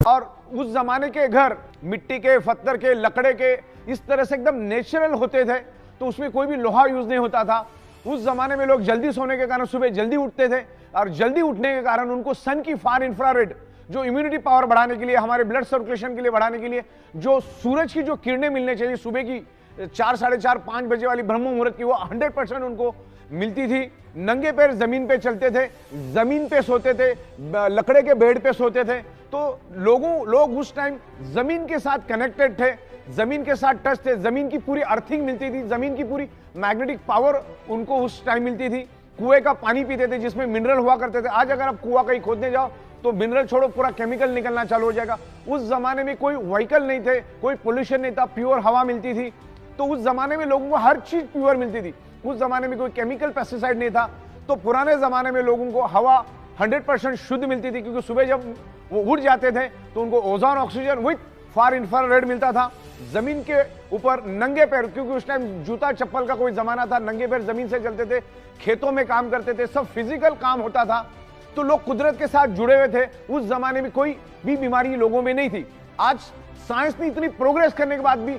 और उस जमाने के घर मिट्टी के, पत्थर के, लकड़े के इस तरह से एकदम नेचुरल होते थे, तो उसमें कोई भी लोहा यूज नहीं होता था। उस जमाने में लोग जल्दी सोने के कारण सुबह जल्दी उठते थे, और जल्दी उठने के कारण उनको सन की फार इंफ्रारेड, जो इम्यूनिटी पावर बढ़ाने के लिए, हमारे ब्लड सर्कुलेशन के लिए बढ़ाने के लिए, जो सूरज की जो किरणें मिलने चाहिए सुबह की 4, साढ़े 4, 5 बजे वाली ब्रह्म मुहूर्त की, वो 100% उनको मिलती थी। नंगे पैर जमीन पे चलते थे, जमीन पे सोते थे, लकड़े के बेड पे सोते थे। तो लोग उस टाइम जमीन के साथ कनेक्टेड थे, जमीन के साथ टच थे, जमीन की पूरी अर्थिंग मिलती थी, जमीन की पूरी मैग्नेटिक पावर उनको उस टाइम मिलती थी। कुएं का पानी पीते थे जिसमें मिनरल हुआ करते थे। आज अगर आप कुआं कहीं खोदने जाओ तो मिनरल छोड़ो, पूरा केमिकल निकलना चालू हो जाएगा। उस जमाने में कोई व्हीकल नहीं थे, कोई पोल्यूशन नहीं था, प्योर हवा मिलती थी। तो उस जमाने में लोगों को हर चीज प्योर मिलती थी। उस जमाने में कोई केमिकल पेस्टिसाइड नहीं था। तो पुराने जमाने में लोगों को हवा 100% शुद्ध मिलती थी, क्योंकि सुबह जब वो उठ जाते थे तो उनको ozone oxygen with far infrared मिलता था। जमीन के ऊपर नंगे पैर, क्योंकि उस टाइम जूता चप्पल का कोई जमाना था, नंगे पैर जमीन से चलते थे, खेतों में काम करते थे, सब फिजिकल काम होता था। तो लोग कुदरत के साथ जुड़े हुए थे। उस जमाने में कोई भी बीमारी लोगों में नहीं थी। आज साइंस ने इतनी प्रोग्रेस करने के बाद भी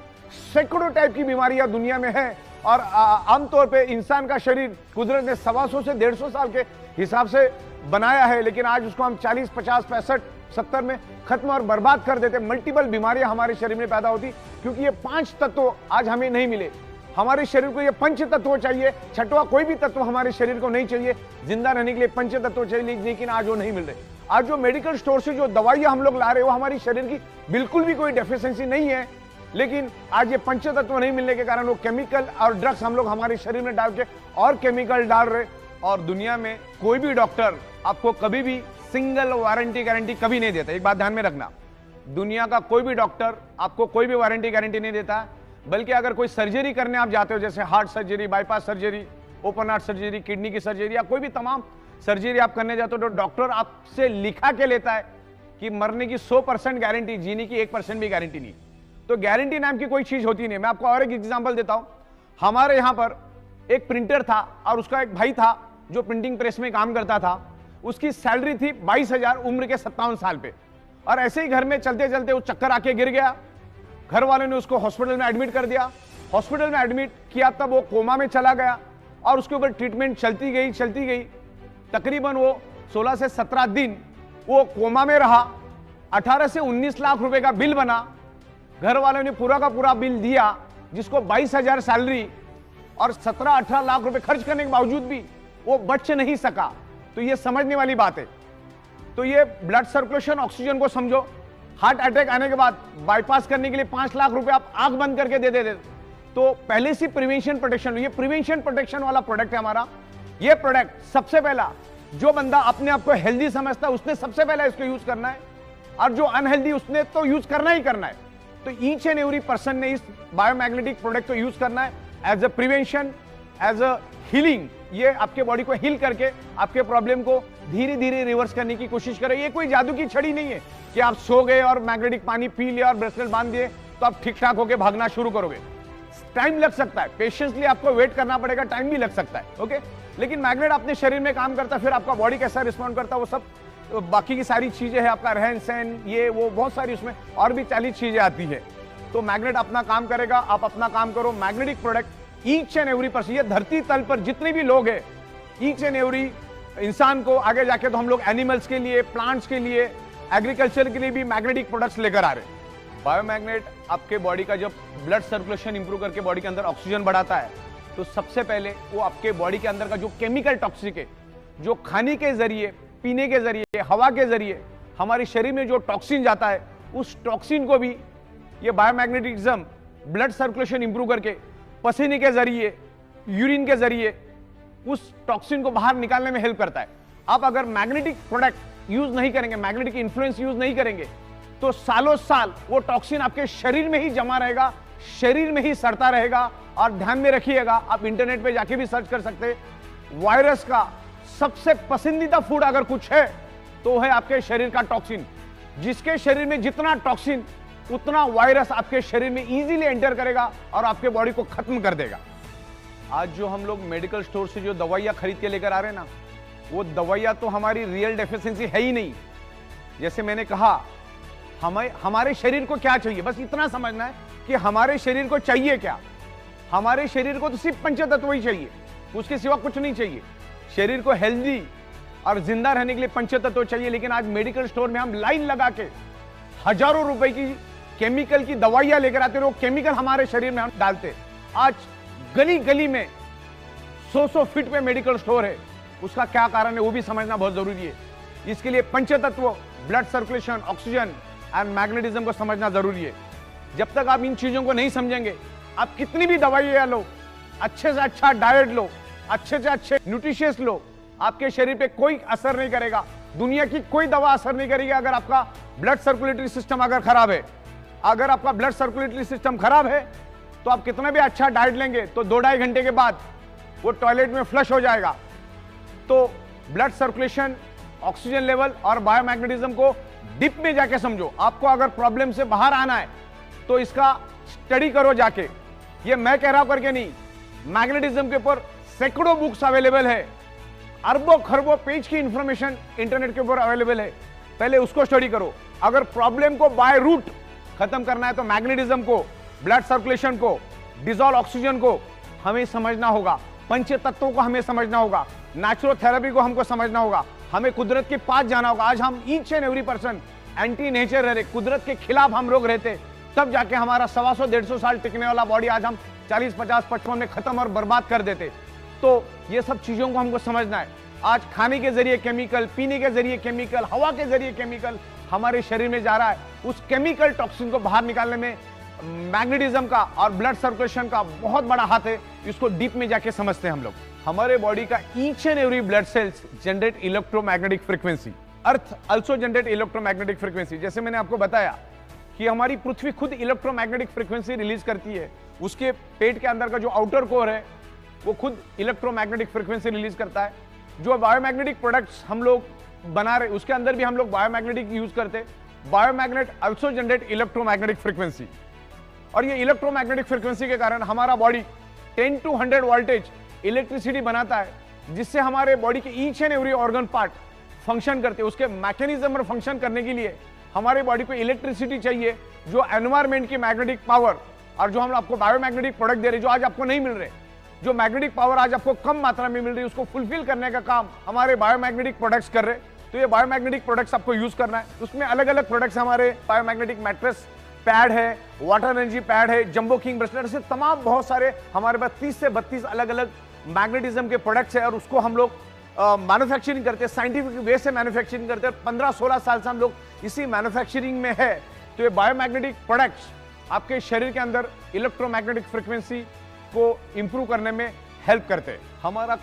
सैकड़ों टाइप की बीमारियां दुनिया में है, और आमतौर पे इंसान का शरीर कुदरत ने 125 से 150 साल के हिसाब से बनाया है, लेकिन आज उसको हम 40, 50, 65, 70 में खत्म और बर्बाद कर देते। मल्टीपल बीमारियां हमारे शरीर में पैदा होती, क्योंकि ये 5 तत्व आज हमें नहीं मिले। हमारे शरीर को ये पंच तत्व चाहिए, छठवां कोई भी तत्व हमारे शरीर को नहीं चाहिए। जिंदा रहने के लिए पंच तत्व चाहिए, लेकिन आज वो नहीं मिल रहे। आज जो मेडिकल स्टोर से जो दवाइयां हम लोग ला रहे हैं, वो हमारी शरीर की बिल्कुल भी कोई डेफिशिएंसी नहीं है, लेकिन आज ये पंच तत्व नहीं मिलने के कारण वो केमिकल और ड्रग्स हम लोग हमारे शरीर में डाल के और केमिकल डाल रहे। और दुनिया में कोई भी डॉक्टर आपको कभी भी सिंगल वारंटी गारंटी कभी नहीं देता। एक बात ध्यान में रखना, दुनिया का कोई भी डॉक्टर आपको कोई भी वारंटी गारंटी नहीं देता। बल्कि अगर कोई सर्जरी करने आप जाते हो, जैसे heart surgery, bypass surgery, open heart surgery, kidney की सर्जरी, या कोई भी तमाम सर्जरी आप करने जाते हो, तो डॉक्टर आपसे लिखा के लेता है कि मरने की 100% गारंटी, जीने की 1% भी गारंटी नहीं। तो गारंटी नाम की कोई चीज होती नहीं। मैं आपको और एक एग्जांपल देता हूं। हमारे यहां पर एक प्रिंटर था, और उसका एक भाई था जो प्रिंटिंग प्रेस में काम करता था। उसकी सैलरी थी 22,000, उम्र के 57 साल पे। और ऐसे ही घर में चलते चलते वो चक्कर आके गिर गया। घर वालों ने उसको हॉस्पिटल में एडमिट कर दिया। हॉस्पिटल में एडमिट किया तब वो कोमा में चला गया, और उसके ऊपर ट्रीटमेंट चलती गई। तकरीबन वो 16 से 17 दिन वो कोमा में रहा। 18 से 19 लाख रुपए का बिल बना। घर वालों ने पूरा का पूरा बिल दिया, जिसको 22,000 सैलरी और 17-18 लाख रुपए खर्च करने के बावजूद भी वो बच नहीं सका। तो ये समझने वाली बात है। तो ये ब्लड सर्कुलेशन, ऑक्सीजन को समझो। हार्ट अटैक आने के बाद बाईपास करने के लिए 5 लाख रुपए आप आंख बंद करके दे देते। तो पहले से प्रिवेंशन प्रोटेक्शन, ये प्रिवेंशन प्रोटेक्शन वाला प्रोडक्ट है हमारा। ये प्रोडक्ट सबसे पहला, जो बंदा अपने आप को हेल्दी समझता है उसने सबसे पहले इसको यूज करना है, और जो अनहेल्दी उसने तो यूज करना ही करना है। तो ईच एंड एवरी पर्सन ने इस बायोमैग्नेटिक प्रोडक्ट को यूज करना है as a prevention, as a healing. ये आपके बॉडी को हील करके आपके प्रॉब्लम को धीरे धीरे रिवर्स करने की कोशिश करे। ये कोई जादू की छड़ी नहीं है कि आप सो गए और मैग्नेटिक पानी पी लिया और ब्रेसलेट बांध दिए तो आप ठीक ठाक होकर भागना शुरू करोगे। टाइम लग सकता है, पेशेंसली आपको वेट करना पड़ेगा, टाइम भी लग सकता है, ओके। लेकिन मैग्नेट अपने शरीर में काम करता है, फिर आपका बॉडी कैसा रिस्पॉन्ड करता है वो सब, तो बाकी की सारी चीजें हैं, आपका रहन सहन, ये वो बहुत सारी उसमें और भी 40 चीजें आती है। तो मैग्नेट अपना काम करेगा, आप अपना काम करो। Magnetic product each and every person, ये धरती तल पर जितने भी लोग हैं, ईच एंड एवरी इंसान को आगे जाके तो हम लोग एनिमल्स के लिए, प्लांट्स के लिए, एग्रीकल्चर के लिए भी मैग्नेटिक प्रोडक्ट्स लेकर आ रहे हैं। बायोमैग्नेट आपके बॉडी का जब ब्लड सर्कुलेशन इंप्रूव करके बॉडी के अंदर ऑक्सीजन बढ़ाता है, तो सबसे पहले वो आपके बॉडी के अंदर का जो केमिकल टॉक्सिक है, जो खाने के जरिए, पीने के जरिए, हवा के जरिए हमारे शरीर में जो टॉक्सिन जाता है, उस टॉक्सिन को भी ये बायोमैग्नेटिज्म ब्लड सर्कुलेशन इंप्रूव करके पसीने के जरिए, यूरिन के जरिए उस टॉक्सिन को बाहर निकालने में हेल्प करता है। आप अगर मैग्नेटिक प्रोडक्ट यूज नहीं करेंगे, मैग्नेटिक इन्फ्लुएंस यूज नहीं करेंगे, तो सालों साल वो टॉक्सिन आपके शरीर में ही जमा रहेगा, शरीर में ही सड़ता रहेगा। और ध्यान में रखिएगा, आप इंटरनेट पे जाके भी सर्च कर सकते हैं, वायरस का सबसे पसंदीदा फूड अगर कुछ है तो है आपके शरीर का टॉक्सिन। जिसके शरीर में जितना टॉक्सिन, उतना वायरस आपके शरीर में इजीली एंटर करेगा और आपके बॉडी को खत्म कर देगा। आज जो हम लोग मेडिकल स्टोर से जो दवाइयां खरीद के लेकर आ रहे हैं ना, वो दवाइयां तो हमारी रियल डेफिशिएंसी है ही नहीं। जैसे मैंने कहा हमारे शरीर को क्या चाहिए, बस इतना समझना है कि हमारे शरीर को चाहिए क्या। हमारे शरीर को तो सिर्फ पंचतत्व ही चाहिए, उसके सिवा कुछ नहीं चाहिए। शरीर को हेल्दी और जिंदा रहने के लिए पंचतत्व चाहिए। लेकिन आज मेडिकल स्टोर में हम लाइन लगा के हजारों रुपए की केमिकल की दवाइयां लेकर आते, वो केमिकल हमारे शरीर में हम डालते। आज गली गली में 100 फीट पे मेडिकल स्टोर है। उसका क्या कारण है वो भी समझना बहुत जरूरी है। इसके लिए पंचतत्व, blood circulation, oxygen and magnetism को समझना जरूरी है। जब तक आप इन चीजों को नहीं समझेंगे, आप कितनी भी दवाइयां लो, अच्छे से अच्छा डाइट लो, अच्छे से अच्छे न्यूट्रिशियस लो, आपके शरीर पे कोई असर नहीं करेगा। दुनिया की कोई दवा असर नहीं करेगी अगर आपका ब्लड सर्कुलेटरी सिस्टम अगर खराब है। अगर आपका ब्लड सर्कुलेटरी सिस्टम खराब है तो आप कितना भी अच्छा डाइट लेंगे तो 2-2.5 घंटे के बाद वो टॉयलेट में फ्लश हो जाएगा। तो ब्लड सर्कुलेशन, ऑक्सीजन लेवल और बायोमैग्नेटिज्म को डीप में जाके समझो। आपको अगर प्रॉब्लम से बाहर आना है तो इसका स्टडी करो जाके। ये मैं कह रहा हूं करके नहीं, मैग्नेटिज्म के ऊपर सैकड़ों बुक्स अवेलेबल है, अरबों खरबों पेज की इंफॉर्मेशन इंटरनेट के ऊपर अवेलेबल है। पहले उसको स्टडी करो। अगर प्रॉब्लम को बाय रूट खत्म करना है तो मैग्नेटिज्म को, ब्लड सर्कुलेशन को, डिजॉल्व ऑक्सीजन को हमें समझना होगा, पंच तत्वों को हमें समझना होगा, नेचुरोथेरेपी को हमको समझना होगा, हमें कुदरत के पास जाना होगा। आज हम each and every person anti nature रह रहे, कुदरत के खिलाफ हम लोग रहते, तब जाके हमारा 125-150 साल टिकने वाला बॉडी आज हम 40, 50, 55 में खत्म और बर्बाद कर देते। तो ये सब चीजों को हमको समझना है। आज खाने के जरिए केमिकल, पीने के जरिए केमिकल, हवा के जरिए केमिकल हमारे शरीर में जा रहा है। उस केमिकल टॉक्सिन को बाहर निकालने में मैग्नेटिज्म का और ब्लड सर्कुलेशन का बहुत बड़ा हाथ है। इसको डीप में जाके समझते हैं हम लोग। हमारे बॉडी का each and every blood cells generate electromagnetic frequency, earth also generate electromagnetic frequency. जैसे मैंने आपको बताया कि हमारी पृथ्वी खुद इलेक्ट्रोमैग्नेटिक फ्रीक्वेंसी रिलीज करती है। उसके पेट के अंदर का जो आउटर कोर है वो खुद इलेक्ट्रोमैग्नेटिक फ्रीक्वेंसी रिलीज करता है। जो बायोमैग्नेटिक प्रोडक्ट्स हम लोग बना रहे उसके अंदर भी हम लोग बायोमैग्नेटिक यूज करते हैं। बायोमैग्नेट आल्सो जनरेट इलेक्ट्रोमैग्नेटिक फ्रीक्वेंसी, और ये इलेक्ट्रोमैग्नेटिक फ्रीक्वेंसी के कारण हमारा बॉडी 10 to 100 वोल्टेज इलेक्ट्रिसिटी बनाता है, जिससे हमारे बॉडी के each and every organ part function करते हैं। उसके मैकेनिज्म में फंक्शन करने के लिए हमारे बॉडी को इलेक्ट्रिसिटी चाहिए, जो एनवायरमेंट की मैग्नेटिक पावर और जो हम आपको बायोमैग्नेटिक प्रोडक्ट दे रहे, जो आज आपको नहीं मिल रहे, जो मैग्नेटिक पावर आज आपको कम मात्रा में मिल रही है, उसको फुलफिल करने का काम हमारे बायोमैग्नेटिक प्रोडक्ट्स कर रहे। तो ये बायोमैग्नेटिक प्रोडक्ट्स आपको यूज करना है। उसमें अलग अलग प्रोडक्ट्स हमारे बायोमैग्नेटिक मैट्रेस पैड है, वाटर एनर्जी पैड है, जंबो किंग ब्रेसलेट से तमाम बहुत सारे हमारे पास 30 से 32 अलग अलग मैग्नेटिज्म के प्रोडक्ट्स है, और उसको हम लोग मैन्युफैक्चरिंग करते हैं, साइंटिफिक वे से मैन्युफैक्चरिंग करते हैं। 15-16 साल से हम लोग इसी मैन्युफैक्चरिंग में है। तो ये बायोमैग्नेटिक प्रोडक्ट्स आपके शरीर के अंदर इलेक्ट्रोमैग्नेटिक फ्रीक्वेंसी को इंप्रूव करने में हेल्प करते हैं। हमारा